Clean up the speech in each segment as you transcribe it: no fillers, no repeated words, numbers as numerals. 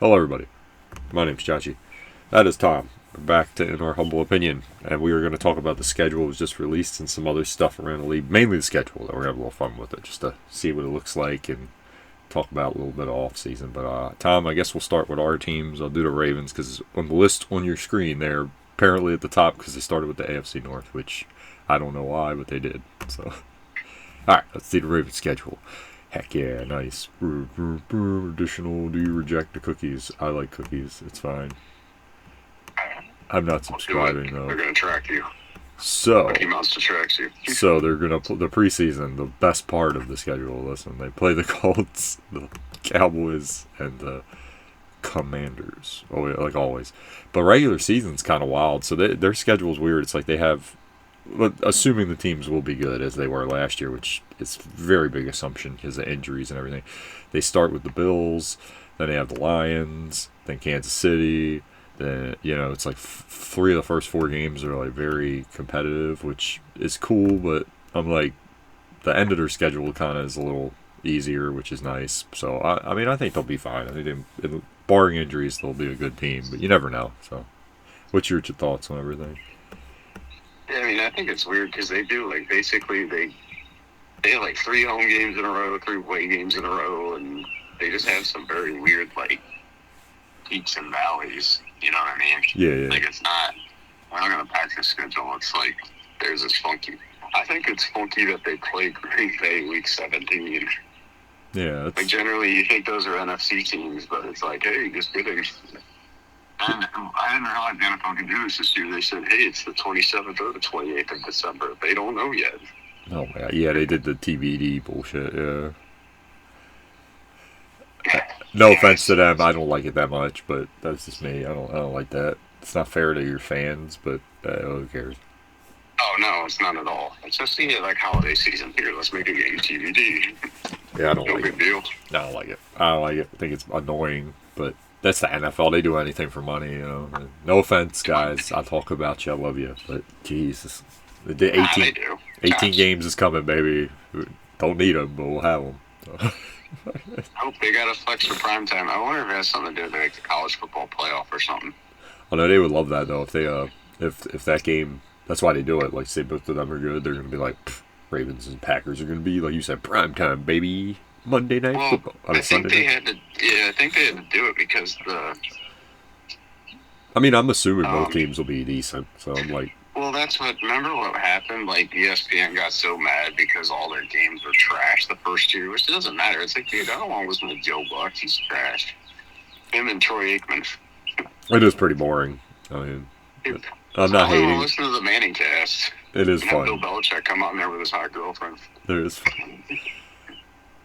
Hello, everybody. My name's Chachi. That is Tom. We're back to In Our Humble Opinion, and we are going to talk about the schedule that was just released and some other stuff around the league. Mainly the schedule, that we're going to have a little fun with it, just to see what it looks like and talk about a little bit of off-season. But, Tom, I guess we'll start with our teams. I'll do the Ravens, because on the list on your screen, they're apparently at the top because they started with the AFC North, which I don't know why, but they did. So, alright, let's see the Ravens schedule. Heck yeah, nice. Additional, do you reject the cookies? I like cookies, it's fine. I'm not subscribing though. They're gonna track you. So, Mickey Mouse tracks you. so they're gonna put the preseason, the best part of the schedule. Listen, they play the Colts, the Cowboys, and the Commanders. Oh, yeah, like always. But regular season's kind of wild. So their schedule's weird. It's like they have, but assuming the teams will be good as they were last year, which is a very big assumption because of injuries and everything. They start with the Bills, then they have the Lions, then Kansas City. Then it's like three of the first four games are like very competitive, which is cool. But I'm like, the end of their schedule kind of is a little easier, which is nice. So I mean, I think they'll be fine. I think barring injuries, they'll be a good team. But you never know. So, what's your thoughts on everything? Yeah, I mean, I think it's weird because they do like basically they have like 3 home games in a row, 3 away games in a row, and they just have some very weird like peaks and valleys. You know what I mean? Yeah. Like it's not. We're not gonna pack the schedule. It's like there's this funky. I think it's funky that they play Green Bay week 17. Yeah. Like generally, you think those are NFC teams, but it's like, hey, just kidding. And I didn't realize the NFL could do this year. They said, hey, it's the 27th or the 28th of December. They don't know yet. Oh my God. Yeah, they did the TBD bullshit. Yeah. No offense to them, I don't like it that much, but that's just me. I don't like that. It's not fair to your fans, but who cares? Oh, no, it's not at all. It's just like holiday season. Here, let's make a game TBD. Yeah, I don't No like big it. deal. I don't like it. I don't like it. I think it's annoying, but that's the NFL. They do anything for money. No offense, guys. I talk about you. I love you, but Jesus, the Nah, 18, they do. 18 Gosh. games is coming, baby. Don't need them, but we'll have them. So. I hope they got a flex for prime time. I wonder if it has something to do with like the college football playoff or something. I know they would love that though. If they if that game, that's why they do it. Like say both of them are good, they're gonna be like Ravens and Packers are gonna be like you said prime time, baby. Monday night Well, football. I think Sunday they night. had to. Yeah, I think they had to do it because I mean, I'm assuming both teams will be decent. So I'm like, well, that's what. Remember what happened? Like ESPN got so mad because all their games were trash the first year, which doesn't matter. It's like, dude, I don't want to listen to Joe Buck. He's trash. Him and Troy Aikman. it is pretty boring. I mean, Dude, I'm I not don't want to hating. listen to the Manning cast. It is And have Bill fun. Belichick come out in there with his hot girlfriend. There is.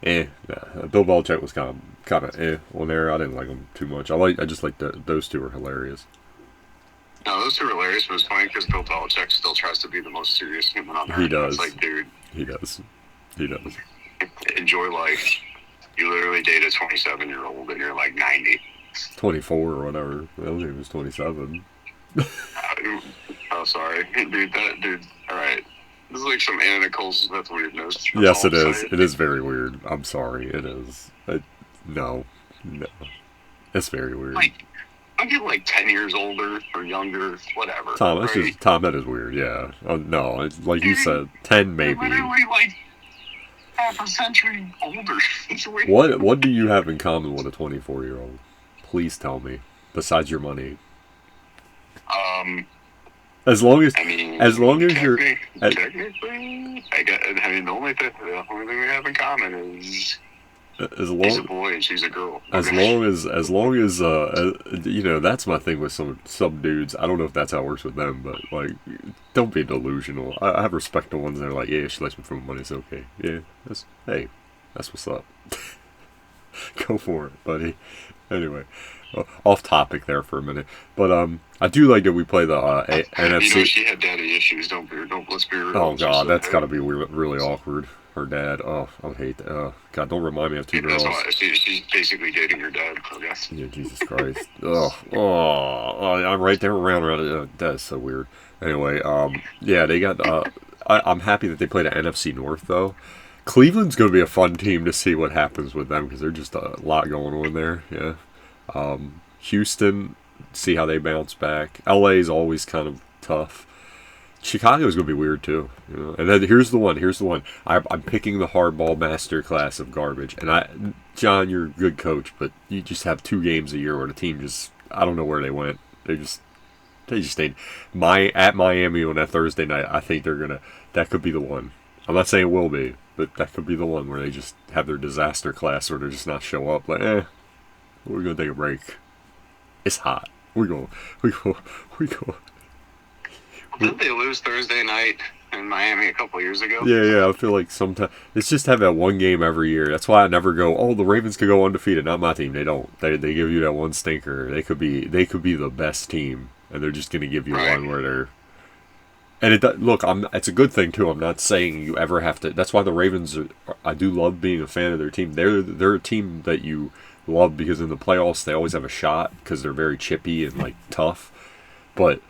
Bill Belichick was kind of on there. I didn't like him too much. I just like those two are hilarious. No, those two are hilarious, but it's funny because Bill Belichick still tries to be the most serious human on earth. He does. It's like, dude, He does. He does. enjoy life. You literally date a 27-year-old and you're like 90. 24 or whatever. I don't think he was 27. Oh, sorry. Dude, all right. This is like some Anna Nicole Smith weirdness. That's Yes, all it I'm is. saying. It is very weird. I'm sorry. It is. No. It's very weird. Like, I get like 10 years older or younger, whatever. Tom, that's right? just Tom. That is weird. Yeah. No, it's, like you said, 10 They're maybe. literally like half a century older. It's weird. What do you have in common with a 24-year-old? Please tell me. Besides your money. Um, As long as I mean, as long as you're technically, I mean, the only thing we have in common is as he's a long boy and she's a girl. as long as that's my thing with some dudes. I don't know if that's how it works with them, but like, don't be delusional. I have respect to ones that are like, yeah, she likes me for my money. It's okay. Yeah, that's what's up. Go for it, buddy. Anyway, off topic there for a minute, but I do like that we play the NFC. She had daddy issues. Don't let's be real. Oh God, that's gotta be really awkward. Her dad. Oh, I would hate that. Oh God, don't remind me of two girls. She's basically dating your dad, I guess. Yeah, Jesus Christ. I'm right there around. That is so weird. Anyway, yeah, they got. I'm happy that they played at NFC North though. Cleveland's going to be a fun team to see what happens with them because they're just a lot going on there. Yeah. Houston, see how they bounce back. LA is always kind of tough. Chicago's gonna be weird too, you know. And then here's the one. I'm picking the hardball master class of garbage. And John, you're a good coach, but you just have 2 games a year where the team just, I don't know where they went. They just stayed. At Miami on that Thursday night. I think that could be the one. I'm not saying it will be, but that could be the one where they just have their disaster class where they just not show up. Like, we're gonna take a break. It's hot. We go. Didn't they lose Thursday night in Miami a couple years ago? Yeah. I feel like sometimes it's just have that one game every year. That's why I never go. Oh, the Ravens could go undefeated. Not my team. They don't. They give you that one stinker. They could be the best team, and they're just gonna give you one where they're. And it's a good thing too. I'm not saying you ever have to. That's why the Ravens I do love being a fan of their team. They're a team that you love because in the playoffs they always have a shot because they're very chippy and like tough, but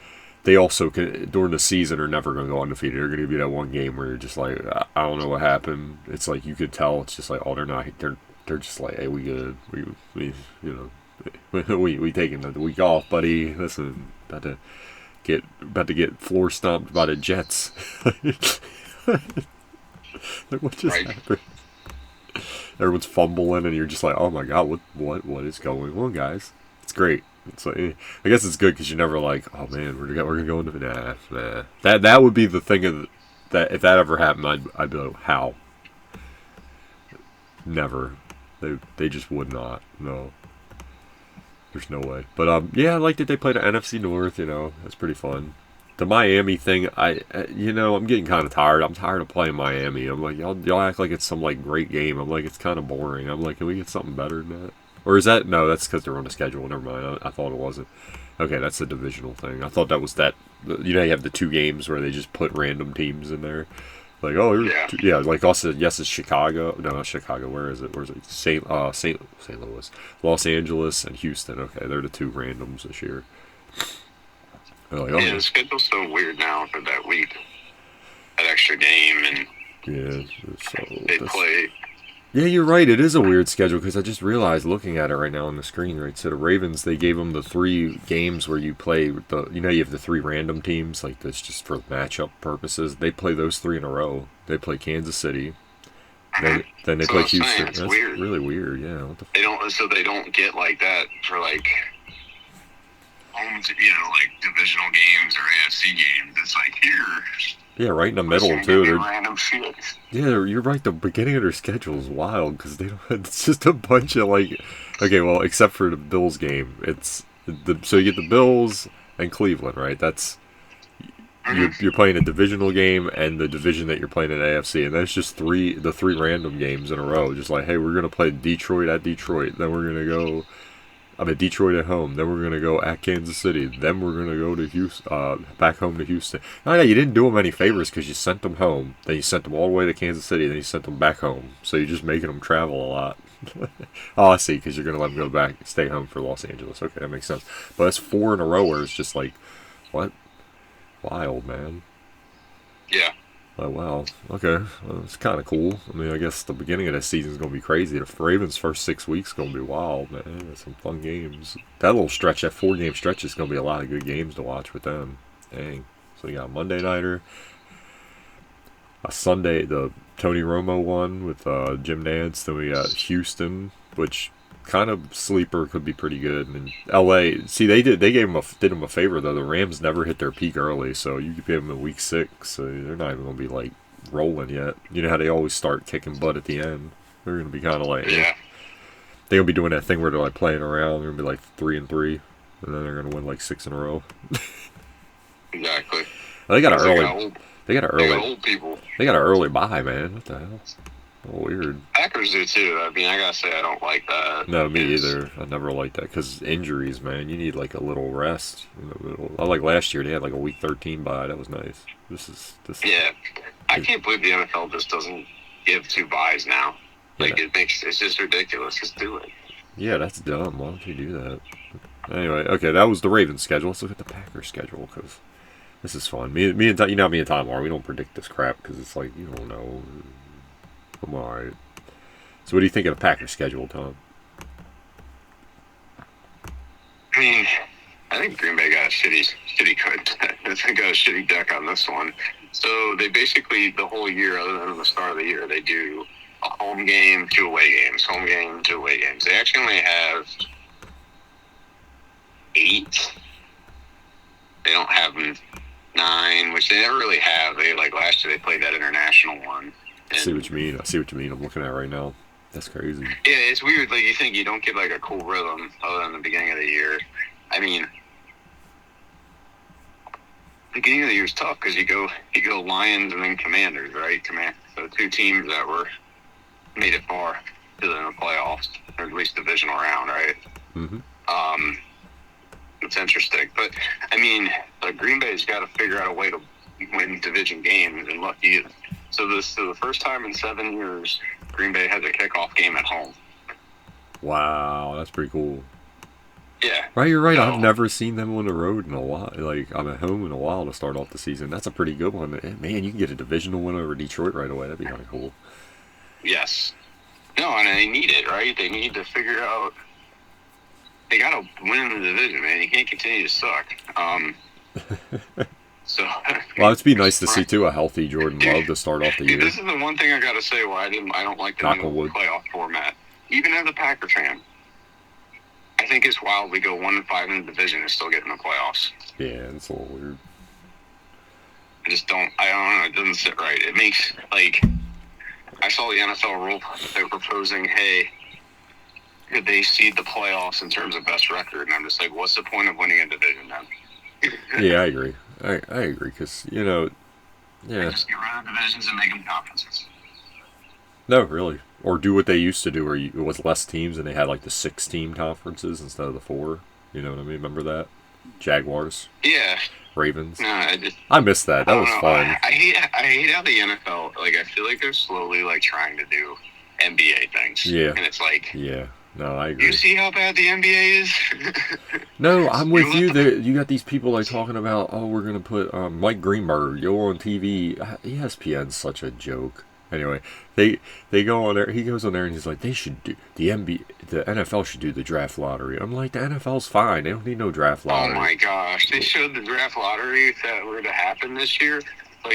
they also during the season are never going to go undefeated. They're going to give you that one game where you're just like, I don't know what happened. It's like you could tell. It's just like, oh, they're not. They're just like, hey, we good. We we taking the week off, buddy. Listen, about to get floor stomped by the Jets. Like, what just happened? Everyone's fumbling, and you're just like, oh my god, what is going on, guys? It's great. It's like, I guess it's good because you're never like, oh man, we're gonna go into nah. That would be the thing that if that ever happened, I'd be like, how? Never. They just would not. No. There's no way. But yeah, I like that they played the NFC North. You know, that's pretty fun. The Miami thing, I'm getting kind of tired. I'm tired of playing Miami. I'm like, y'all act like it's some like great game. I'm like, it's kind of boring. I'm like, can we get something better than that? Or is that no? That's because they're on the schedule. Never mind. I thought it wasn't. Okay, that's the divisional thing. I thought that was that. You know, you have the 2 games where they just put random teams in there. Like, oh, yeah. Like also, yes, it's Chicago. No, not Chicago. Where is it? St. Louis, Los Angeles, and Houston. Okay, they're the 2 randoms this year. Like, oh. Yeah, the schedule's so weird now for that week. That extra game and they play. Yeah, you're right. It is a weird schedule because I just realized looking at it right now on the screen, right? So the Ravens, they gave them the 3 games where you play you have the 3 random teams, like that's just for matchup purposes. They play those 3 in a row. They play Kansas City. Then they play Houston. That's weird. Really weird, yeah. What the they don't get like that for like home, like divisional games or AFC games. It's like here. Yeah, right in the middle too. Random shit. Yeah, you're right. The beginning of their schedule is wild because they don't. It's just a bunch of like. Okay, well, except for the Bills game, so you get the Bills and Cleveland, right? That's you're playing a divisional game and the division that you're playing in AFC, and that's just the 3 random games in a row. Just like, hey, we're gonna play Detroit at Detroit, then we're gonna go. Detroit at home. Then we're going to go at Kansas City. Then we're going to go to Houston, back home to Houston. No, you didn't do them any favors because you sent them home. Then you sent them all the way to Kansas City. Then you sent them back home. So you're just making them travel a lot. Oh, I see, because you're going to let them go back, stay home for Los Angeles. Okay, that makes sense. But it's 4 in a row where it's just like, what? Wild, man. Yeah. Oh, wow. Okay. Well, it's kind of cool. I mean, I guess the beginning of the season is going to be crazy. The Ravens' first 6 weeks is going to be wild, man. There's some fun games. That little stretch, that 4-game stretch is going to be a lot of good games to watch with them. Dang. So you got a Monday Nighter. A Sunday, the Tony Romo one with Jim Nantz. Then we got Houston, which kind of sleeper, could be pretty good. And LA, see, did them a favor though. The Rams never hit their peak early, so you could give them a week 6. So they're not even gonna be like rolling yet. You know how they always start kicking butt at the end. They're gonna be kind of like they're gonna be doing that thing where they're like playing around. They're gonna be like 3-3, and then they're gonna win like 6 in a row. Exactly. They got an early. They got an early bye, man. What the hell? Oh, weird. Packers do too. I mean, I gotta say, I don't like that. No, me either. I never liked that because injuries, man. You need like a little rest. I like last year. They had like a week 13 bye. That was nice. This. Yeah, I can't believe the NFL just doesn't give 2 byes now. Like it's just ridiculous. Just do it. Yeah, that's dumb. Why don't you do that? Anyway, okay, that was the Ravens schedule. Let's look at the Packers schedule because this is fun. Me and Tom are. We don't predict this crap because it's like you don't know. I'm alright. So what do you think of the Packers schedule, Tom? mean, I think Green Bay got a shitty cut. I think got a shitty deck on this one. So they basically, the whole year, other than the start of the year, they do a home game, 2 away games, home game, 2 away games. They actually only have 8. They don't have 9, which they never really have. They last year they played that international one. I see what you mean. I'm looking at it right now. That's crazy. Yeah, it's weird. Like, you think you don't get a cool rhythm other than the beginning of the year. I mean, the beginning of the year is tough because you go Lions and then Commanders, right? So 2 teams that made it far to the playoffs, or at least divisional round, right? Mm-hmm. It's interesting, but I mean, Green Bay's got to figure out a way to win division games, and lucky. So the first time in 7 years, Green Bay has a kickoff game at home. Wow, that's pretty cool. Yeah. Right, you're right. I've never seen them on the road in a while. I'm at home in a while to start off the season. That's a pretty good one. Man, you can get a divisional win over Detroit right away. That'd be kind of cool. Yes. No, and they need it, right? They need to figure out. They got to win the division, man. You can't continue to suck. So. Well, it'd be nice to see too a healthy Jordan Love to start off the year. This is the one thing I got to say why I don't like the new playoff format. Even as a Packer fan, I think it's wild we go 1-5 in the division and still get in the playoffs. Yeah, it's a little weird. I don't know. It doesn't sit right. It makes, I saw the NFL rule. They were proposing, hey, could they seed the playoffs in terms of best record? And I'm just like, what's the point of winning a division then? Yeah, I agree. I agree because, yeah. Just get rid of divisions and make them conferences. No, really. Or do what they used to do where it was less teams and they had the 6-team conferences instead of the 4. You know what I mean? Remember that? Jaguars? Yeah. Ravens? No, I missed that. That was fun. I hate how the NFL, I feel like they're slowly, trying to do NBA things. Yeah. And it's Yeah. No, I agree. You see how bad the NBA is? No, I'm with you. You got these people talking about, we're going to put Mike Greenberg, you're on TV. ESPN's such a joke. Anyway, they go on there. He goes on there and he's like, they should do the NFL should do the draft lottery. I'm like, the NFL's fine. They don't need no draft lottery. Oh my gosh, they showed the draft lottery if that were to happen this year.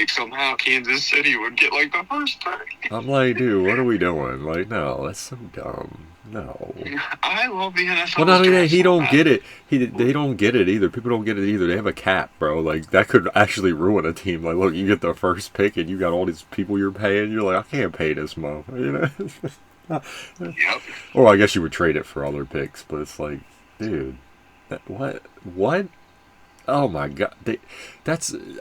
Somehow Kansas City would get the first pick. I'm like, dude, what are we doing? No, that's so dumb. No. I love the NFL. Well, not only that, he don't get it. They don't get it either. People don't get it either. They have a cap, bro. That could actually ruin a team. Look, you get the first pick and you got all these people you're paying. You're like, I can't pay this mo. Yep. Or I guess you would trade it for other picks, but it's like, dude, what? Oh my god,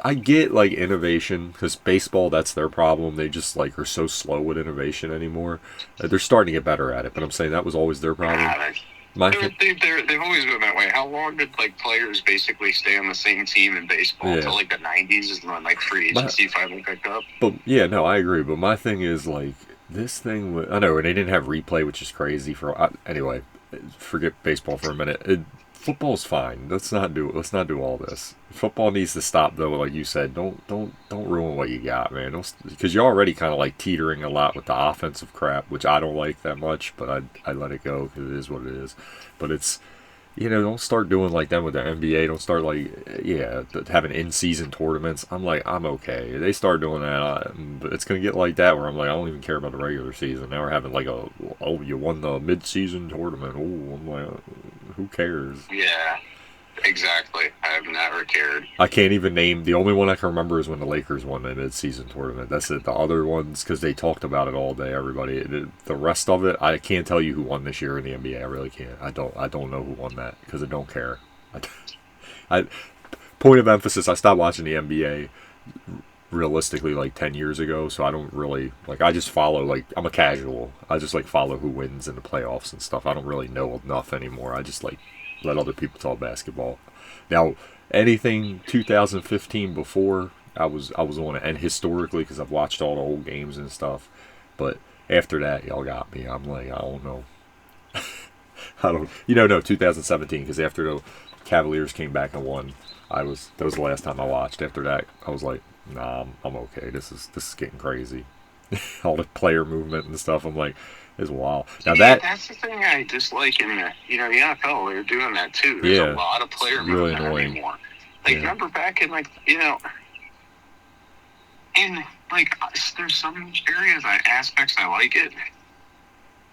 I get innovation because baseball, that's their problem. They just are so slow with innovation anymore. They're starting to get better at it, but I'm saying that was always their problem. They've always been that way. How long did players basically stay on the same team in baseball until the 90s is when free agency finally picked up? But yeah, no, I agree. But my thing is this thing. I know, and they didn't have replay, which is crazy. Anyway, forget baseball for a minute. Football's fine. Let's not do all this. Football needs to stop though. Like you said, don't ruin what you got, man. Because you're already kind of teetering a lot with the offensive crap, which I don't like that much. But I let it go because it is what it is. But it's don't start doing that with the NBA. Don't start having in-season tournaments. I'm okay. They start doing that, but it's gonna get like that where I'm I don't even care about the regular season. Now we're having you won the mid-season tournament. Oh, I'm who cares? Yeah, exactly. I've never cared. I can't even name. The only one I can remember is when the Lakers won the mid-season tournament. That's it. The other ones, because they talked about it all day, everybody. The rest of it, I can't tell you who won this year in the NBA. I really can't. I don't know who won that because I don't care. Point of emphasis, I stopped watching the NBA realistically 10 years ago, so I don't really I just follow I'm a casual. I just follow who wins in the playoffs and stuff. I don't really know enough anymore. I just let other people talk basketball. Now anything 2015 before, I was on it, and historically because I've watched all the old games and stuff, but after that y'all got me. I'm I don't know. No, 2017, because after the Cavaliers came back and won, that was the last time I watched. After that I was nah, I'm okay. This is getting crazy. All the player movement and stuff. I'm It's wild. Now Yeah, that, that's the thing I dislike in the the NFL. They're doing that too. There's yeah, a lot of it's player really movement annoying. anymore. Like Yeah. remember back in and like there's some areas, aspects I like it,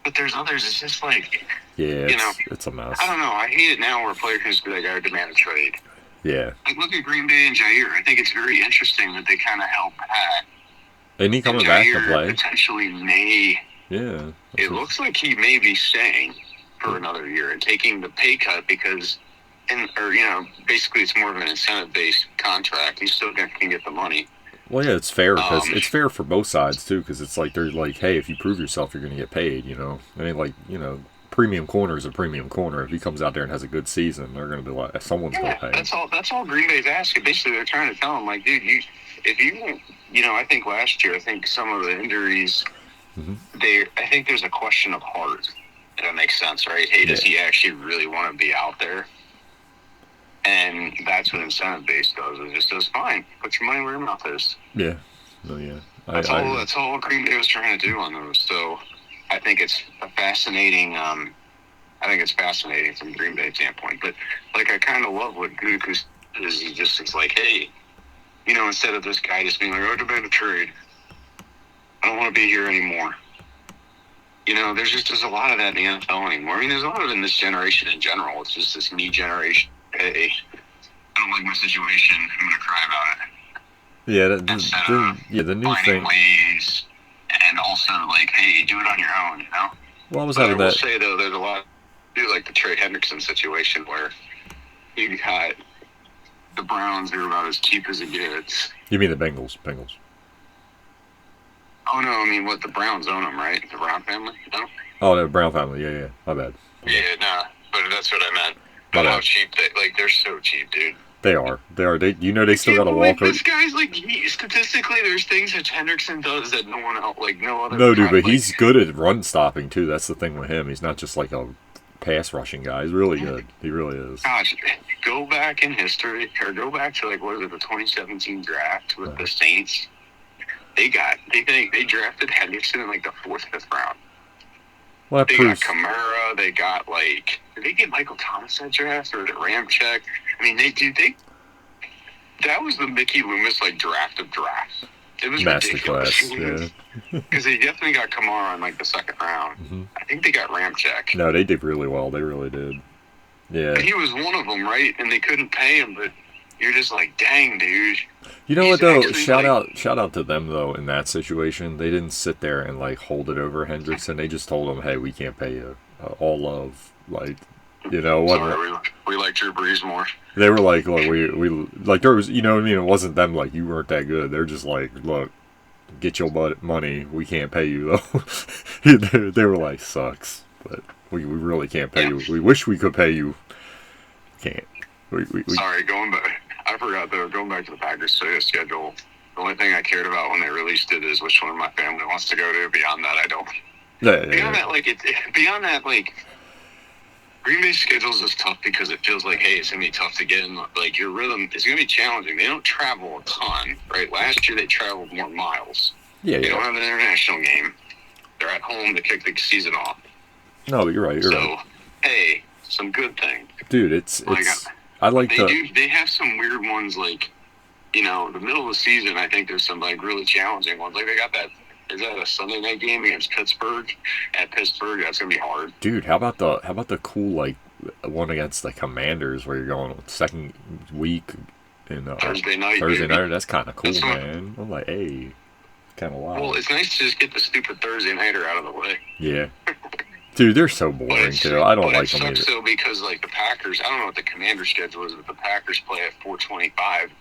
but there's others. It's just like Yeah, it's a mess. I don't know. I hate it now where a player can just be like, I demand a trade. Yeah. Like look at Green Bay and Jair. I think it's very interesting that they kind of help Pat. Isn't he coming back to play? Potentially may. Yeah. It looks like he may be staying for another year and taking the pay cut because, basically it's more of an incentive-based contract. He's still can get the money. Well, yeah, it's fair because it's fair for both sides too. Because it's like they're like, hey, if you prove yourself, you're going to get paid. I mean, like premium corner is a premium corner. If he comes out there and has a good season, they're going to be like, someone's going to pay. That's all Green Bay's asking. Basically, they're trying to tell him like, dude, if you won't, I think last year, I think some of the injuries. I think there's a question of heart. If that makes sense, right? Hey, does he actually really want to be out there? And that's what incentive base does. It just says, fine, put your money where your mouth is. Yeah. No, yeah. That's all Green Bay was trying to do on those. So I think it's fascinating. I think it's fascinating from Green Bay standpoint. But like, I kind of love what Gutekunst is. It's like, hey, instead of this guy just being like, oh, demand a trade. I don't want to be here anymore. There's a lot of that in the NFL anymore. I mean, there's a lot of it in this generation in general. It's just this new generation. Hey, I don't like my situation. I'm going to cry about it. Yeah, the new thing. Ways, and also like, hey, do it on your own. Well, I was having that. I will say though, there's a lot. Do like the Trey Hendrickson situation where you got the Browns. They're about as cheap as it gets. You mean the Bengals? Bengals. Oh, no, I mean, the Browns own them, right? The Brown family, Oh, the Brown family, yeah. My bad. Yeah, nah, but that's what I meant. But how cheap they're so cheap, dude. They are. They still got a Walker. This guy's statistically, there's things that Hendrickson does that no one else, no other. No, dude, but he's good at run stopping, too. That's the thing with him. He's not just like a pass rushing guy. He's really good. He really is. Gosh, go back in history, or go back to, the 2017 draft with the Saints. They drafted Hendrickson in the 4th, 5th round. Well, they got Kamara. They got did they get Michael Thomas that draft or the Ramczyk? I mean, that was the Mickey Loomis draft of drafts. It was masterclass. Yeah. Because they definitely got Kamara in the 2nd round. Mm-hmm. I think they got Ramczyk. No, they did really well. They really did. Yeah. But he was one of them, right? And they couldn't pay him, but you're just like, dang, dude. You know what though? Shout out to them though. In that situation, they didn't sit there and hold it over Hendrickson. They just told him, "Hey, we can't pay you. All love, what?" Sorry, we like Drew Brees more. They were like, "Look, we there was, what I mean? It wasn't them you weren't that good. They're just like, look, get your money. We can't pay you though." they were like, "Sucks, but we really can't pay you. We wish we could pay you. Can't." Sorry, going back. I forgot though. Going back to the Packers schedule, the only thing I cared about when they released it is which one of my family wants to go to. Beyond that, I don't. Beyond that, Green Bay's schedules is tough because it feels like, hey, it's gonna be tough to get in. Your rhythm is gonna be challenging. They don't travel a ton, right? Last year they traveled more miles. Yeah, They don't have an international game. They're at home to kick the season off. No, you're right. So, hey, some good things, dude. It's. I like They have some weird ones, the middle of the season. I think there's some really challenging ones. They got that. Is that a Sunday night game against Pittsburgh? At Pittsburgh, that's gonna be hard. Dude, how about the cool one against the Commanders where you're going second week in Thursday night? That's kind of cool, man. I'm like, hey, kind of wild. Well, it's nice to just get the stupid Thursday nighter out of the way. Yeah. Dude, they're so boring too. I don't like them either. It sucks though because the Packers. I don't know what the Commander schedule is, but the Packers play at 4:25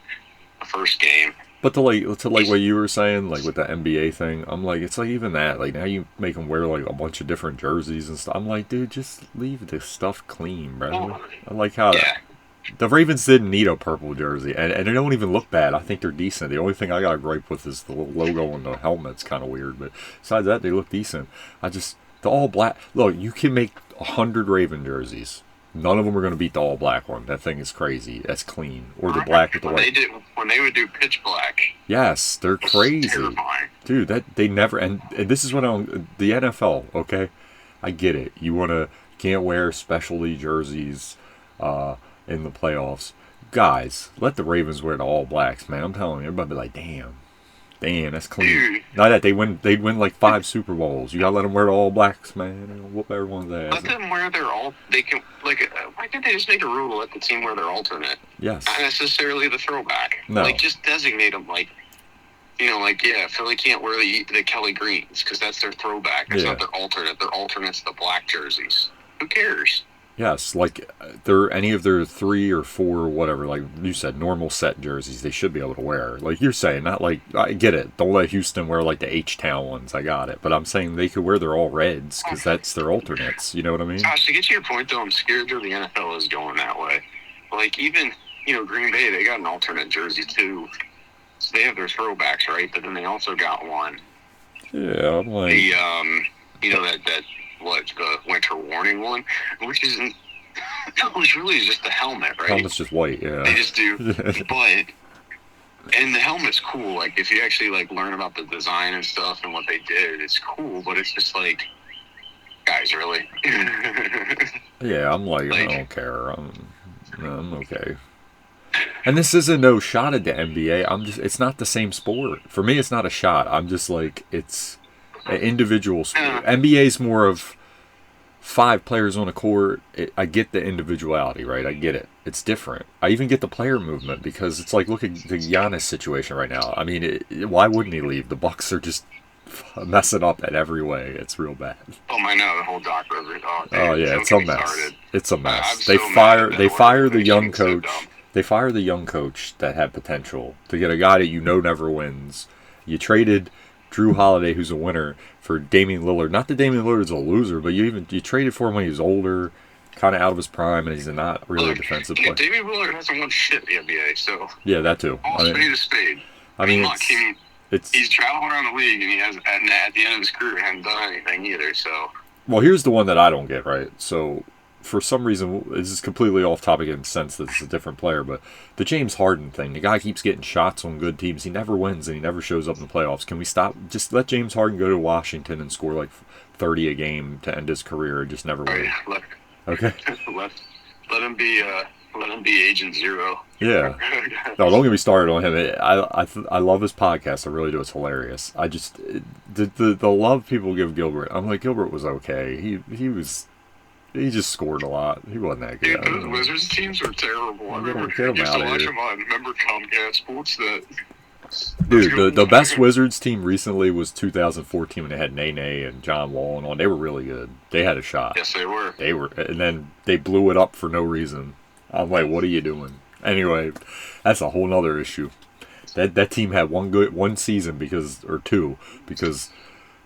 the first game. But to what you were saying, with the NBA thing, I'm like, it's even that. Now you make them wear a bunch of different jerseys and stuff. I'm like, dude, just leave this stuff clean, bro. I like how the Ravens didn't need a purple jersey, and they don't even look bad. I think they're decent. The only thing I got a gripe with is the little logo on the helmet's kind of weird, but besides that, they look decent. The all black. Look, you can make 100 Raven jerseys. None of them are going to beat the all black one. That thing is crazy. That's clean. Or the black with the white. When they would do pitch black. Yes, they're crazy. Terrifying. Dude, they never, and this is what the NFL, okay? I get it. Can't wear specialty jerseys in the playoffs. Guys, let the Ravens wear the all blacks, man. I'm telling you, everybody be like, damn, that's clean. Dude. Not that they'd win like 5 Super Bowls. You gotta let them wear the all blacks, man. And whoop everyone's ass. Let them wear their they can, why can't they just make a rule to let the team wear their alternate? Yes. Not necessarily the throwback. No. Like, just designate them, Philly can't wear the Kelly Greens because that's their throwback. It's not their alternate. Their alternate's the black jerseys. Who cares? Yes, like any of their 3 or 4, whatever, like you said, normal set jerseys they should be able to wear. Like you're saying, not like, I get it. Don't let Houston wear like the H-Town ones. I got it. But I'm saying they could wear their all reds because that's their alternates. You know what I mean? Gosh, to get to your point though, I'm scared that the NFL is going that way. Like even, Green Bay, they got an alternate jersey too. So they have their throwbacks, right? But then they also got one. Yeah, I'm like... The winter warning one, which isn't. No, it's really just the helmet, right? Helmet's just white, yeah. They just do, and the helmet's cool. Like if you actually learn about the design and stuff and what they did, it's cool. But it's just like, guys, really? Yeah, I'm like I don't care. I'm okay. And this isn't no shot at the NBA. It's not the same sport. For me, it's not a shot. I'm just like, it's an individual sport. NBA's more of 5 players on a court. I get the individuality, right? I get it. It's different. I even get the player movement because it's like, look at the Giannis situation right now. I mean, why wouldn't he leave? The Bucks are just messing up in every way. It's real bad. Oh, I know the whole Doc Rivers. Oh yeah, it's a mess. It's a mess. They fire the young coach. They fire the young coach that had potential to get a guy that never wins. You traded Drew Holiday, who's a winner, for Damian Lillard. Not that Damian Lillard's a loser, but you traded for him when he was older, kind of out of his prime, and he's not really a defensive player. Damian Lillard hasn't won shit in the NBA, so yeah, that too. Spade is spade. I mean, he's traveled around the league, and he has, and at the end of his career, hasn't done anything either. So, well, here's the one that I don't get, right? So, for some reason, this is completely off topic in the sense that it's a different player, but the James Harden thing, the guy keeps getting shots on good teams. He never wins, and he never shows up in the playoffs. Can we stop? Just let James Harden go to Washington and score like 30 a game to end his career and just never win. Okay? Let him be Agent Zero. Yeah. No, don't get me started on him. I love his podcast. I really do. It's hilarious. I just the love people give Gilbert. I'm like, Gilbert was okay. He just scored a lot. He wasn't that good. Dude, those Wizards teams were terrible. I remember used to watch them on Comcast Sports. Dude, the best Wizards team recently was 2014 when they had Nene and John Wall and all. They were really good. They had a shot. Yes, they were. And then they blew it up for no reason. I'm like, what are you doing? Anyway, that's a whole nother issue. That team had one season or two because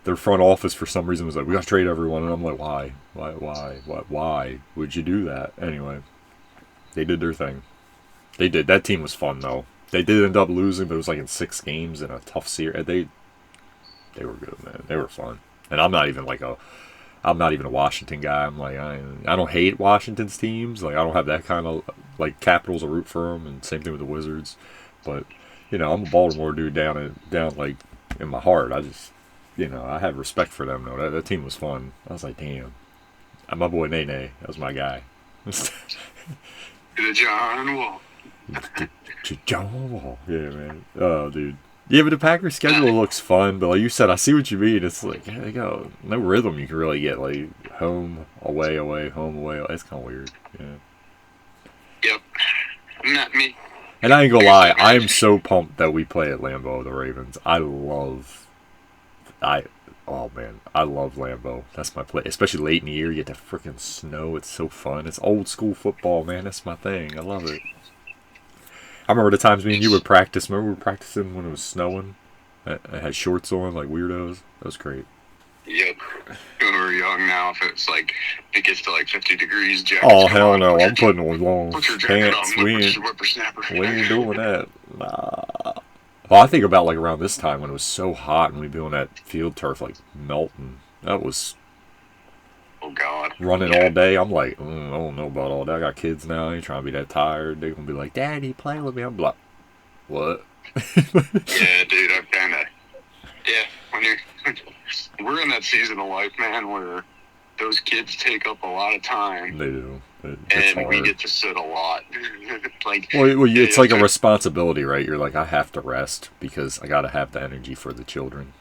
their front office for some reason was like, we got to trade everyone, and I'm like, why would you do that? Anyway, they did their thing. They did. That team was fun though. They did end up losing, but it was like in 6 games in a tough series. They were good, man. They were fun. And I'm not even a Washington guy. I'm like, I don't hate Washington's teams. Like, I don't have that kind of Capitals to root for them, and same thing with the Wizards. But I'm a Baltimore dude down like in my heart. I just. I have respect for them, though. That team was fun. I was like, damn. My boy Nene. That was my guy. The John Wall. John Wall. Yeah, man. Oh, dude. Yeah, but the Packers schedule looks fun, but like you said, I see what you mean. It's like, yeah, they got no rhythm you can really get. Like, home, away, home, away. It's kind of weird. Yeah. Yep. Not me. And I ain't gonna lie, I am so pumped that we play at Lambeau, the Ravens. I love Lambeau. That's my play. Especially late in the year, you get the freaking snow. It's so fun. It's old school football, man. That's my thing. I love it. I remember the times me and you would practice. Remember we were practicing when it was snowing? I had shorts on like weirdos. That was great. Yep. When we were young now, if it gets to 50 degrees, oh, hell no. I'm putting on long pants. We ain't doing that. Nah. Well, I think about around this time when it was so hot and we'd be on that field turf melting. That was Oh God. running Yeah. all day. I'm like, I don't know about all that. I got kids now. I ain't trying to be that tired. They're gonna be like, Daddy, play with me. I'm like, what? Yeah, dude. I've kind of. Yeah. When you're, we're in that season of life, man, where those kids take up a lot of time, They do. It's and we hard. get to sit a lot. Like, Well, yeah, it's like a yesterday. responsibility, right? You're like, I have to rest because I got to have the energy for the children,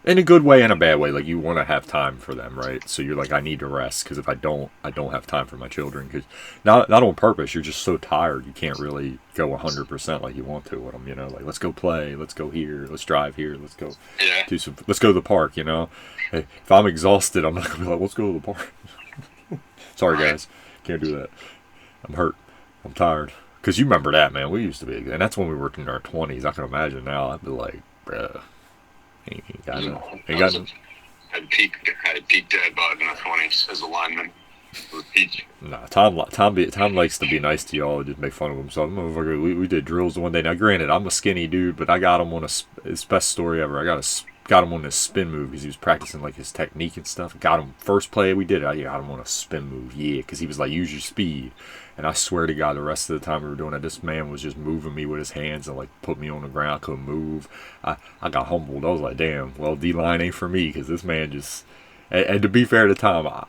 In a good way and a bad way. Like, you want to have time for them, right? So you're like, I need to rest because if I don't have time for my children. Because not on purpose, you're just so tired. You can't really go 100% like you want to with them, Like, let's go play. Let's go here. Let's drive here. Yeah. Let's go to the park. Hey, if I'm exhausted, I'm not going to be like, let's go to the park. Sorry, Right. guys. Can't do that. I'm hurt. I'm tired. Because you remember that, man. We used to be, and that's when we were in our 20s. I can imagine now. I'd be like, bruh, ain't got no, ain't got no. Had peak dad bod in the 20s as a lineman. With peak. Nah, Tom likes to be nice to y'all and just make fun of himself. Motherfucker, we did drills one day. Now, granted, I'm a skinny dude, but I got him on his best story ever. Got him on this spin move because he was practicing like his technique and stuff. Got him first play we did. I got him on a spin move, because he was like, use your speed. And I swear to God, the rest of the time we were doing it, this man was just moving me with his hands and like put me on the ground. I couldn't move. I got humbled. I was like, damn, well, D-line ain't for me because this man just. And to be fair to Tom,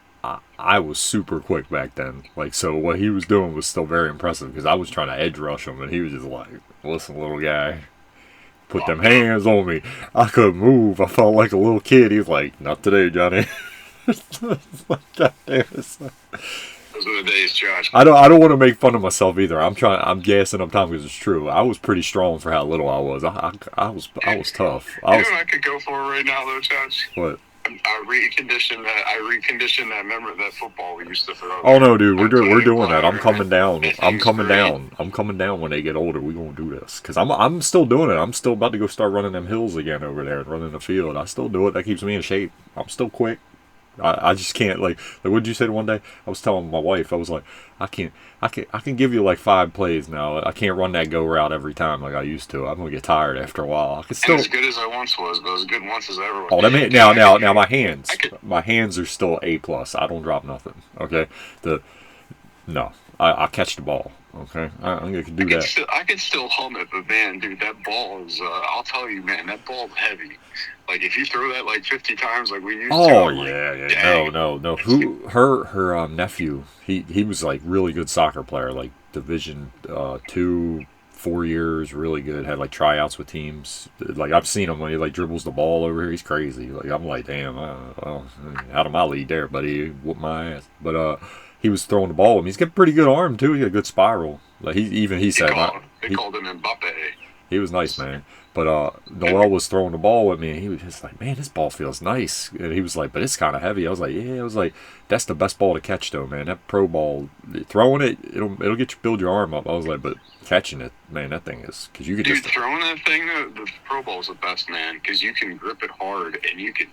I was super quick back then. Like, so what he was doing was still very impressive because I was trying to edge rush him and he was just like, listen, little guy, put them hands on me. I couldn't move. I felt like a little kid. He was like, not today, Johnny. God damn it. Those were the days, Josh. I don't want to make fun of myself either. I'm gassing up Tom because it's true. I was pretty strong for how little I was. I was tough. You know what I could go for right now, though, Josh? What? I reconditioned that memory of that football we used to throw. Oh no, dude, we're Tony doing that. I'm Blair. coming down. That I'm thing's coming great. down. I'm coming down when they get older. We gonna do this because I'm still doing it. I'm still about to go start running them hills again over there and running the field. I still do it. That keeps me in shape. I'm still quick. I just can't like what did you say one day? I was telling my wife, I was like, I can give you like 5 plays now. I can't run that go route every time like I used to. I'm gonna get tired after a while. I can And still. as good as I once was, but as good once as I ever was. Oh, that man, Dude, now my I could, hands are still A+. I don't drop nothing. Okay, no, I catch the ball. Okay, I'm gonna do that. I could still hum it, but man, dude, that ball is. I'll tell you, man, that ball's heavy. Like if you throw that like 50 times, like we used to. Oh I'm yeah, like, yeah. dang. No. Who her nephew? He was like really good soccer player, like Division 2, 4 years, really good. Had like tryouts with teams. Like I've seen him when he like dribbles the ball over here. He's crazy. Like I'm like, damn, well, out of my league there, buddy. Whoop my ass. But he was throwing the ball with me. He's got a pretty good arm too. He got a good spiral. Like he said, They called him Mbappe. he was nice, man. But Noel was throwing the ball with me, and he was just like, man, this ball feels nice. And he was like, but it's kind of heavy. I was like, yeah. I was like, that's the best ball to catch, though, man. That pro ball, throwing it, it'll get you build your arm up. I was like, but catching it, man, that thing is because you could Dude, just. throwing that thing, the Pro Bowl's the best, man, because you can grip it hard and you can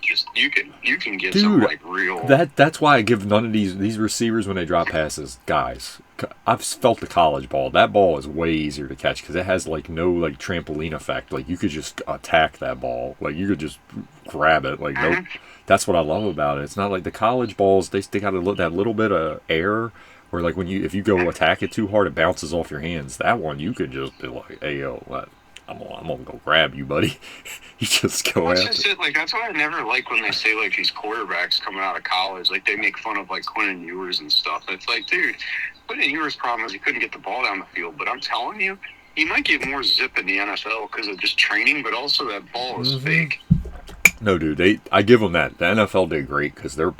get some Dude, like real. That's why I give none of these receivers when they drop passes, guys. I've felt the college ball. That ball is way easier to catch because it has like no like trampoline effect. Like you could just attack that ball. Like you could just grab it. Like nope. That's what I love about it. It's not like the college balls. They got that little bit of air where like if you go attack it too hard, it bounces off your hands. That one you could just be like, hey yo, I'm gonna go grab you, buddy. You just go That's after. just it. Like that's why I never like when they say like these quarterbacks coming out of college, like they make fun of like Quentin Ewers and stuff. It's like, dude, Quentin Ewers' problem is he couldn't get the ball down the field. But I'm telling you, he might get more zip in the NFL because of just training, but also that ball is fake. No, dude, I give them that. The NFL did great because their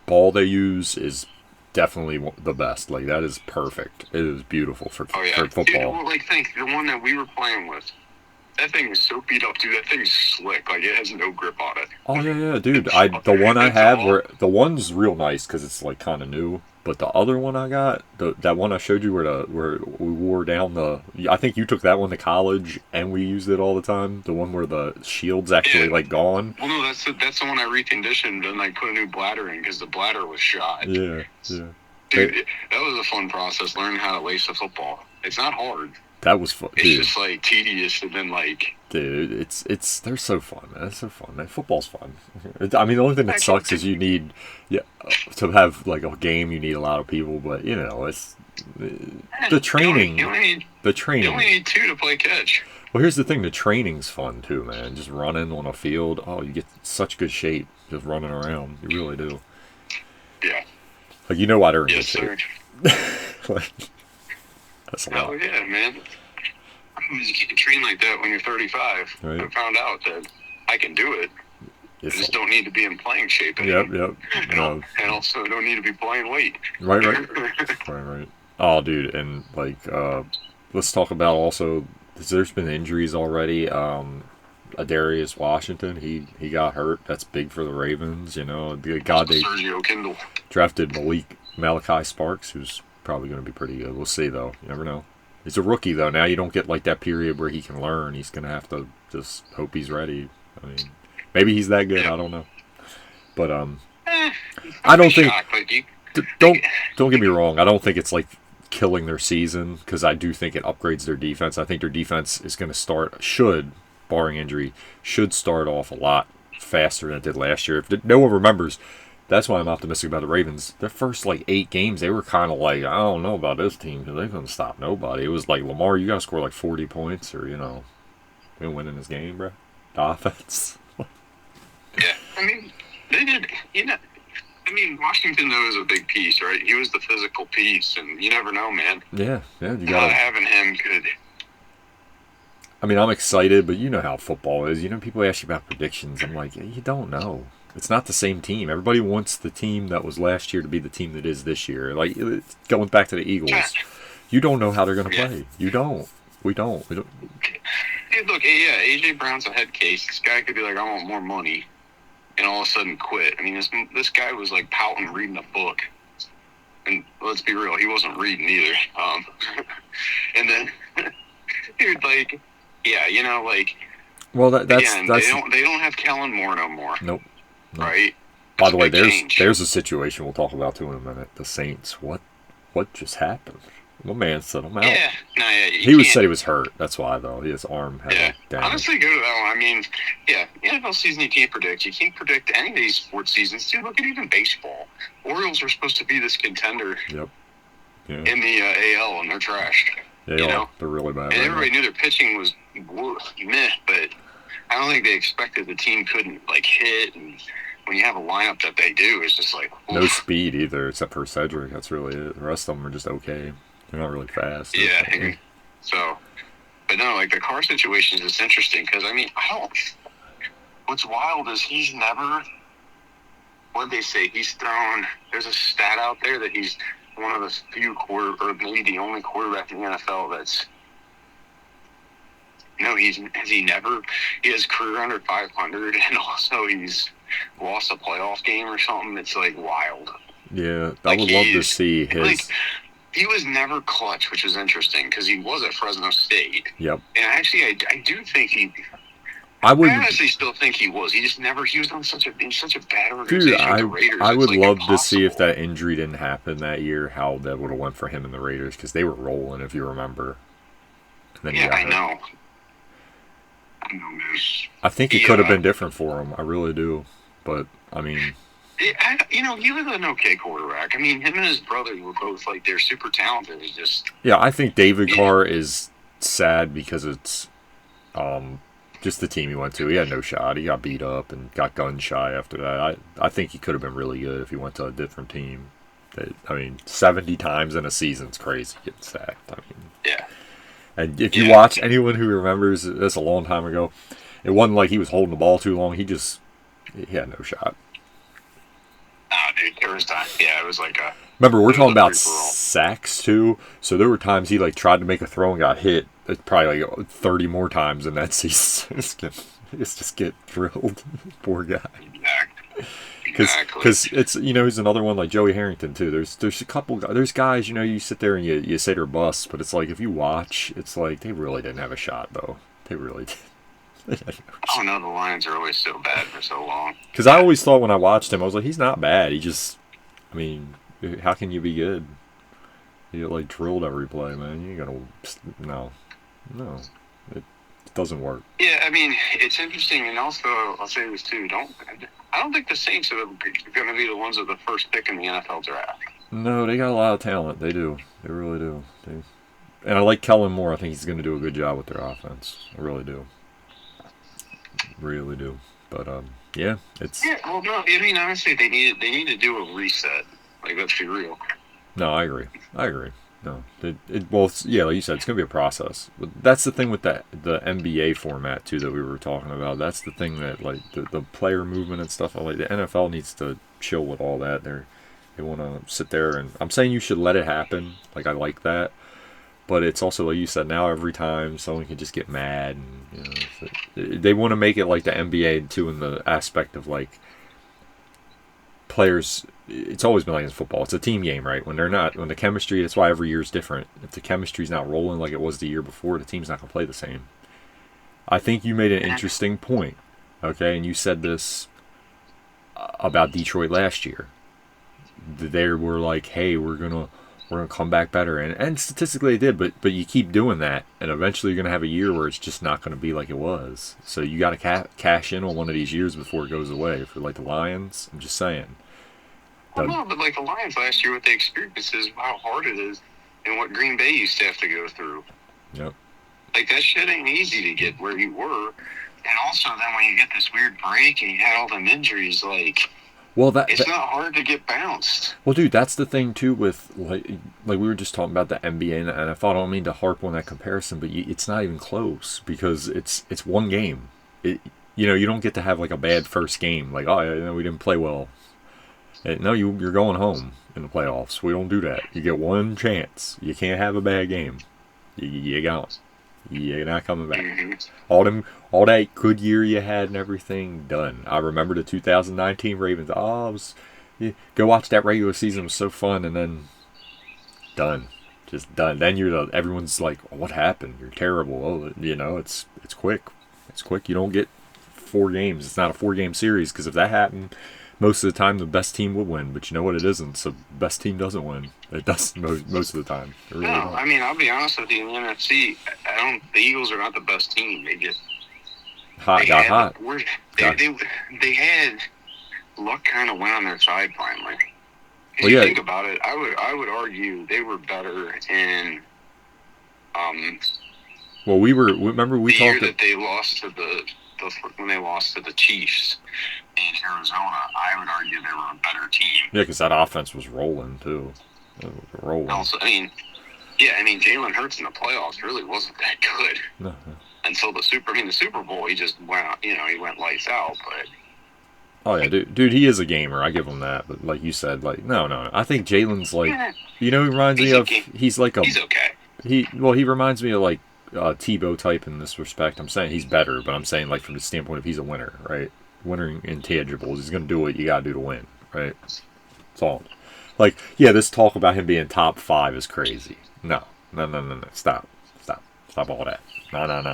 ball they use is definitely the best. Like that is perfect. It is beautiful for football. Dude, well, like think the one that we were playing with. That thing is so beat up, dude. That thing's slick. Like it has no grip on it. Oh yeah, dude. The one I have where the one's real nice because it's like kind of new. But the other one I got, that one I showed you where we wore down I think you took that one to college and we used it all the time. The one where the shield's actually like gone. Well, no, that's the one I reconditioned and I put a new bladder in because the bladder was shot. Yeah. Dude, that was a fun process learning how to lace a football. It's not hard. That was fun, It's dude. just like tedious, and then like Dude, they're so fun. Man. It's so fun. Man. Football's fun. I mean, the only thing that sucks is you need, yeah, to have like a game. You need a lot of people, but you know, it's the training. The you only training. need two to play catch. Well, here's the thing: the training's fun too, man. Just running on a field. Oh, you get such good shape just running around. You really do. Yeah. Like you know why they're in good Yes, shape. sir. Like, that's a Hell lot, yeah, man. You can't train like that when you're 35. right? I found out that I can do it. I It's just don't need to be in playing shape anymore. Yep. And also don't need to be playing weight. Right. Oh, dude, and like, let's talk about also. There's been injuries already. Adarius Washington, he got hurt. That's big for the Ravens. You know, the God they Sergio Kindle. drafted Malachi Sparks, who's probably going to be pretty good. We'll see though. You never know. He's a rookie though. Now you don't get like that period where he can learn. He's going to have to just hope he's ready. I mean, maybe he's that good. I don't know. But I don't think. Don't get me wrong. I don't think it's like killing their season because I do think it upgrades their defense. I think their defense is going to barring injury, should start off a lot faster than it did last year. If no one remembers, that's why I'm optimistic about the Ravens. Their first like 8 games, they were kind of like, I don't know about this team because they couldn't stop nobody. It was like, Lamar, you got to score like 40 points or, you know, we win in this game, bro. The offense. Yeah, I mean, they did, you know. I mean, Washington, though, is a big piece, right? He was the physical piece, and you never know, man. Yeah, you Not got to. having him could. I mean, I'm excited, but you know how football is. You know, people ask you about predictions. I'm like, you don't know. It's not the same team. Everybody wants the team that was last year to be the team that is this year. Like, going back to the Eagles, you don't know how they're going to play. You don't. We don't. Dude, look, yeah, A.J. Brown's a head case. This guy could be like, I want more money, and all of a sudden quit. I mean, this guy was like pouting, reading a book. And let's be real, he wasn't reading either. And then, dude, like, yeah, you know, like, well, that's they don't have Kellen Moore no more. Nope. Right. By the way, there's a situation we'll talk about too in a minute. The Saints. What just happened? My man said I'm out. Yeah, he said he was hurt. That's why though. His arm had damage. Honestly, go to that one. I mean, yeah, NFL season you can't predict. You can't predict any of these sports seasons. Dude, look at even baseball. Orioles are supposed to be this contender. Yep. Yeah. In the AL, and they're trashed. You know, they're really bad. And everybody knew their pitching was meh, but I don't think they expected the team couldn't like hit. And when you have a lineup that they do, it's just like oof. No speed either, except for Cedric. That's really it. The rest of them are just okay. They're not really fast. Yeah. So, but no, like the Carr situation is just interesting because I mean, what's wild is he's never. What they say? He's thrown. There's a stat out there that he's one of the few or maybe the only quarterback in the NFL that's. No, he has career under 500, and also he's lost a playoff game or something. It's like wild. Yeah, I would love to see his. Like, he was never clutch, which is interesting because he was at Fresno State. Yep. And actually, I do think I honestly still think he was. He just never. He was on such a bad organization. Dude, with the Raiders. I would like love impossible. to see if that injury didn't happen that year, how that would have went for him and the Raiders because they were rolling, if you remember. And then I know. I think it could have been different for him. I really do. But, I mean... he was an okay quarterback. I mean, him and his brother were both, like, they're super talented. It's just... Yeah, I think David Carr is sad because it's just the team he went to. He had no shot. He got beat up and got gun shy after that. I think he could have been really good if he went to a different team. 70 times in a season's crazy getting sacked. I mean... Yeah. And if you watch anyone who remembers this a long time ago, it wasn't like he was holding the ball too long. He had no shot. Nah, dude, there was time. Yeah, it was like a... Remember, we're talking about sacks too. So there were times he like tried to make a throw and got hit. It's probably like 30 more times in that season. just get drilled. Poor guy. Exactly. Because it's he's another one like Joey Harrington too. There's a couple there's guys you sit there and you say they're busts, but it's like if you watch, it's like they really didn't have a shot though. They really did. Oh no, the Lions are always so bad for so long. Because I always thought when I watched him, I was like, he's not bad. He just, I mean, how can you be good? He like drilled every play, man. You gotta no. No, it doesn't work. Yeah, I mean, it's interesting, and also I'll say this too: I don't think the Saints are going to be the ones with the first pick in the NFL draft. No, they got a lot of talent. They do. They really do. And I like Kellen Moore. I think he's going to do a good job with their offense. I really do. Really do. But yeah, it's. Yeah, well, no, I mean, honestly, they need to do a reset. Like, let's be real. No, I agree. No, well, yeah, like you said, it's going to be a process. But that's the thing with the NBA format too that we were talking about. That's the thing that like the player movement and stuff. Like the NFL needs to chill with all that. They want to sit there, and I'm saying you should let it happen. Like I like that, but it's also like you said. Now every time someone can just get mad, and they want to make it like the NBA too, in the aspect of like players. It's always been like in football. It's a team game, right? When the chemistry, that's why every year is different. If the chemistry's not rolling like it was the year before, the team's not going to play the same. I think you made an interesting point, okay? And you said this about Detroit last year. They were like, hey, we're gonna come back better, and statistically they did, but you keep doing that, and eventually you're gonna have a year where it's just not gonna be like it was. So you got to cash in on one of these years before it goes away. For like the Lions, I'm just saying. Well, no, but like the Lions last year, what they experienced is how hard it is, and what Green Bay used to have to go through. Yep. Like that shit ain't easy to get where you were, and also then when you get this weird break and you had all them injuries, like. Well, it's not hard to get bounced. Well, dude, that's the thing too with like we were just talking about the NBA and the NFL. I don't mean to harp on that comparison, but it's not even close because it's one game. You don't get to have like a bad first game. Like, oh, we didn't play well. No, you're going home in the playoffs. We don't do that. You get one chance. You can't have a bad game. You got. You're not coming back. Mm-hmm. All that good year you had and everything done. I remember the 2019 Ravens. Go watch that regular season. It was so fun, and then done, just done. Then everyone's like, what happened? You're terrible. Oh, it's quick. It's quick. You don't get 4 games. It's not a 4-game series because if that happened, most of the time the best team would win. But you know what? It isn't. So the best team doesn't win. It does most of the time. Really no, I mean, I'll be honest with you. In the NFC, the Eagles are not the best team. They just got hot. They had luck kind of went on their side finally. If you think about it, I would argue they were better in. Well, remember we talked year that they lost to when they lost to the Chiefs in Arizona. I would argue they were a better team. Yeah, because that offense was rolling too. Rolling. Also, Jalen Hurts in the playoffs really wasn't that good. No. Until the Super Bowl, he just went, he went lights out. But oh yeah, dude, he is a gamer. I give him that. But like you said, like no, I think Jalen's like, he reminds me of. He's like he's okay. He reminds me of like Tebow type in this respect. I'm saying he's better, but I'm saying like from the standpoint of he's a winner, right? Winning intangibles. He's gonna do what you gotta do to win, right? That's all. Like, yeah, this talk about him being top 5 is crazy. No. Stop all that. No. I don't know.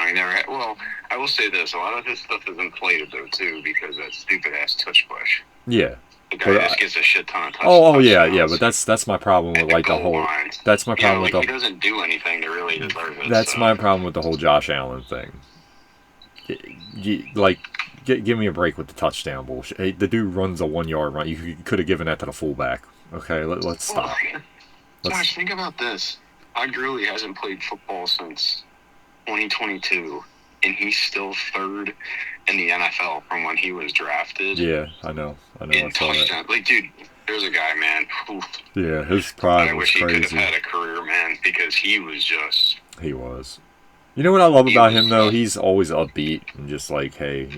He never had. Well, I will say this: a lot of his stuff is inflated though too, because that stupid ass touch push. Yeah. The guy just gets a shit ton of touch. Oh yeah, but that's my problem with like the whole. Line. That's my problem with the. He doesn't do anything to really deserve it. That's my problem with the whole Josh Allen thing. Give me a break with the touchdown bullshit. Hey, the dude runs a 1-yard run. You could have given that to the fullback. Okay, let's stop. Josh, think about this. Todd Gurley hasn't played football since 2022, and he's still 3rd in the NFL from when he was drafted. Yeah, I know. In touchdown. Like, dude, there's a guy, man. Oof. Yeah, his pride was crazy. I wish he could have had a career, man, because he was just. He was. You know what I love about him, though? He's always upbeat and just like, hey,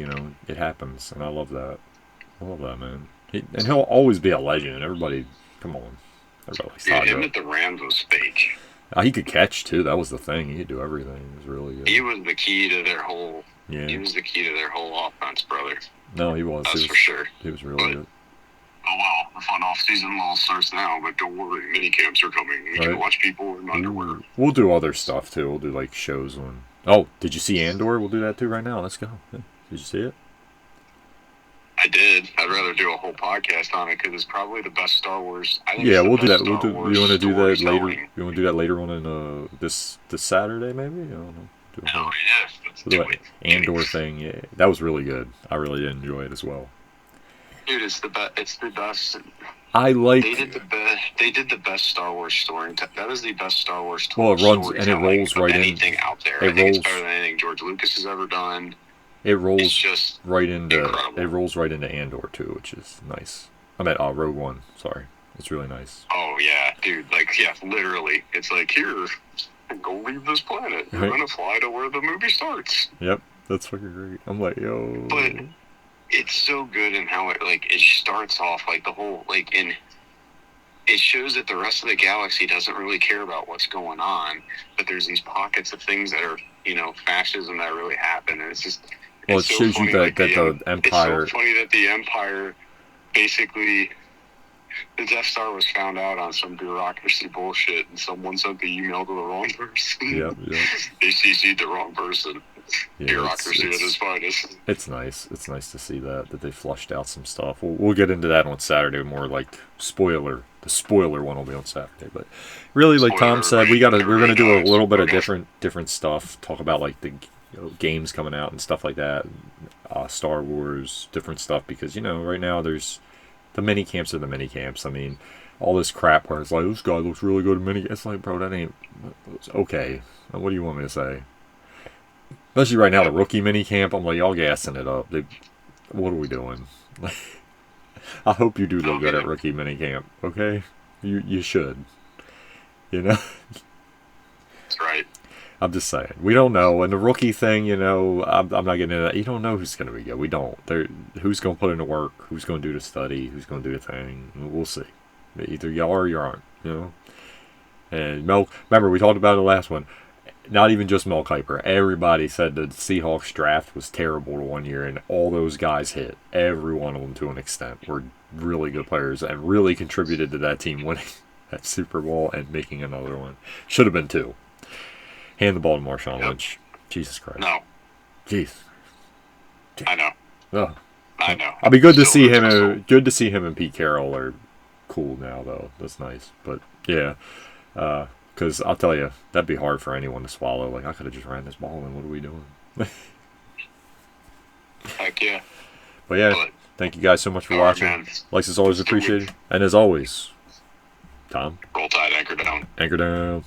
it happens. And I love that. I love that, man. And he'll always be a legend. Everybody, come on. Everybody likes Todd. Him at the Rams was fake. He could catch, too. That was the thing. He could do everything. He was really good. He was the key to their whole... Yeah. He was the key to their whole offense, brother. No, he was. That's for sure. He was really good. Oh, well, the fun off-season all starts now, but don't worry, mini camps are coming. We can watch people in underwear. We'll do other stuff, too. We'll do, like, shows on... Oh, did you see Andor? We'll do that, too, right now. Let's go. Did you see it? I I did. I'd rather do a whole podcast on it because it's probably the best Star Wars. I think Yeah, it's the we'll do best that. Star You Wars want to do that later? storytelling. You want to do that later on in this Saturday maybe? I don't know. Oh yeah, let's We'll do it. Andor thing. Yeah, that was really good. I really did enjoy it as well. Dude, it's the best. It's the best. I like. They did the best. They did the best Star Wars story. That is the best Star Wars. Well, it runs and it rolls right in. Anything out there? I think it's better than anything George Lucas has ever done. It rolls It's just right into. incredible. It rolls right into Andor too, which is nice. I meant Rogue One. Sorry, it's really nice. Oh yeah, dude. Like yeah, literally. It's like here, go leave this planet. You're Right. gonna fly to where the movie starts. Yep, that's fucking great. I'm like, yo. But it's so good in how it starts off like the whole and it shows that the rest of the galaxy doesn't really care about what's going on, but there's these pockets of things that are fascism that really happen, and it's just Well, it's it so shows you funny, that the Empire. It's so funny that the Empire basically. The Death Star was found out on some bureaucracy bullshit, and someone sent the email to the wrong person. Yep. They CC'd the wrong person. Yeah, Bureaucracy at its finest. It's nice. It's nice to see that they flushed out some stuff. We'll get into that on Saturday. More like spoiler. The spoiler one will be on Saturday. But really, like Tom said, we're gonna do a little bit of different stuff. Talk about like the games coming out and stuff like that. Star Wars, different stuff because right now there's the mini camps are the mini camps. I mean, all this crap where it's like this guy looks really good in mini. It's like, bro, that ain't okay. What do you want me to say? Especially right now, the rookie mini camp. I'm like, y'all gassing it up. What are we doing? I hope you do look good at rookie mini camp. Okay, you should. That's right. I'm just saying. We don't know. And the rookie thing, I'm not getting into that. You don't know who's going to be good. We don't. Who's going to put in the work? Who's going to do the study? Who's going to do the thing? We'll see. Either you are or you aren't. And Mel, remember we talked about the last one. Not even just Mel Kiper. Everybody said the Seahawks draft was terrible 1 year, and all those guys hit. Every one of them, to an extent, were really good players and really contributed to that team winning that Super Bowl and making another one. Should have been 2. Hand the ball to Marshawn Lynch. Jesus Christ. No. Jeez. I know. Oh. I know. I'll be good to see him. Good to see him and Pete Carroll are cool now, though. That's nice. But yeah, because I'll tell you, that'd be hard for anyone to swallow. Like I could have just ran this ball, and what are we doing? Heck yeah. But yeah, thank you guys so much for watching. Man. Likes is always appreciated, and as always, Tom. Roll Tide, anchor down. Anchor down.